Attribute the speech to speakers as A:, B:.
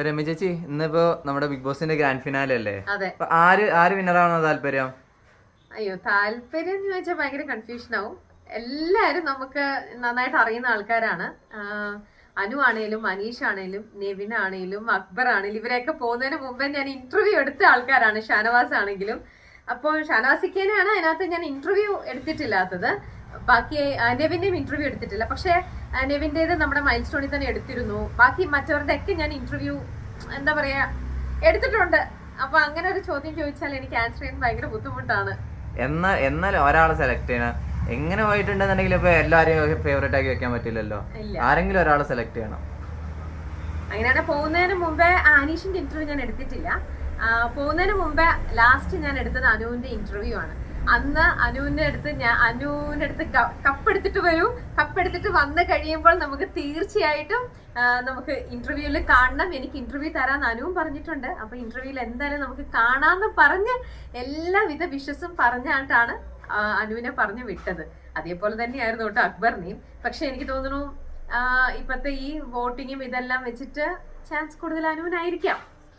A: രമ്യ ചേച്ചി, ഇന്നിപ്പോ നമ്മുടെ ബിഗ് ബോസിന്റെ ഗ്രാൻഡ് ഫിനാലെ അല്ലേ?
B: അതെ.
A: അപ്പൊ ആര് വിന്നറാണോ താല്പര്യം?
B: അയ്യോ, താല്പര്യം എന്ന് വെച്ചാൽ ഭയങ്കര കൺഫ്യൂഷൻ ആവും. എല്ലാരും നമുക്ക് നന്നായിട്ട് അറിയുന്ന ആൾക്കാരാണ്. അനു ആണേലും മനീഷ് ആണേലും നെവിൻ ആണേലും അക്ബർ ആണേലും ഇവരെയൊക്കെ പോകുന്നതിന് മുമ്പേ ഞാൻ ഇന്റർവ്യൂ എടുത്ത ആൾക്കാരാണ്. ഷാനവാസ് ആണെങ്കിലും. അപ്പോൾ ഷാനവാസിക്കേനെയാണ് അതിനകത്ത് ഞാൻ ഇന്റർവ്യൂ എടുത്തിട്ടില്ലാത്തത്. ബാക്കി നെവിന്റെയും ഇന്റർവ്യൂ എടുത്തിട്ടില്ല. പക്ഷെ നെവിന്റേത് നമ്മുടെ മൈൽ സ്റ്റോണിൽ തന്നെ എടുത്തിരുന്നു. ബാക്കി മറ്റവരുടെ ഒക്കെ ഞാൻ ഇന്റർവ്യൂ എന്താ പറയാ എടുത്തിട്ടുണ്ട്. അപ്പൊ അങ്ങനെ ഒരു ചോദ്യം ചോദിച്ചാൽ എനിക്ക് ആൻസർ ചെയ്യാൻ ഭയങ്കര ബുദ്ധിമുട്ടാണ്.
A: എന്നാൽ ഒരാളെ സെലക്ട് ചെയ്യണം. എങ്ങനെ പോയിട്ടുണ്ടെന്നുണ്ടെങ്കിൽ ഇപ്പൊ എല്ലാരെയും ഫേവറേറ്റ് ആക്കി വെക്കാൻ പറ്റില്ലല്ലോ. ആരെങ്കിലും ഒരാളെ സെലക്ട് ചെയ്യണം.
B: അങ്ങനെയാണ്. പോകുന്നതിന് മുമ്പേ അനീഷിന്റെ ഇന്റർവ്യൂ ഞാൻ എടുത്തിട്ടില്ല. പോകുന്നതിന് മുമ്പേ ലാസ്റ്റ് ഞാൻ എടുത്തത് അനുവിന്റെ ഇന്റർവ്യൂ ആണ്. അന്ന് അനുവിന്റെ അടുത്ത് കപ്പ് എടുത്തിട്ട് വരൂ, കപ്പ് എടുത്തിട്ട് വന്ന് കഴിയുമ്പോൾ നമുക്ക് തീർച്ചയായിട്ടും നമുക്ക് ഇന്റർവ്യൂവിൽ കാണണം, എനിക്ക് ഇന്റർവ്യൂ തരാന്ന് അനുവും പറഞ്ഞിട്ടുണ്ട്. അപ്പൊ ഇന്റർവ്യൂവിൽ എന്തായാലും നമുക്ക് കാണാന്ന് പറഞ്ഞ് എല്ലാവിധ വിശ്വസും പറഞ്ഞായിട്ടാണ് അനുവിനെ പറഞ്ഞു വിട്ടത്. അതേപോലെ തന്നെയായിരുന്നു കേട്ടോ അക്ബറിനെയും. പക്ഷെ എനിക്ക് തോന്നുന്നു ഇപ്പത്തെ ഈ വോട്ടിങ്ങും ഇതെല്ലാം വെച്ചിട്ട് ചാൻസ് കൂടുതൽ അനുവിനായിരിക്കാം.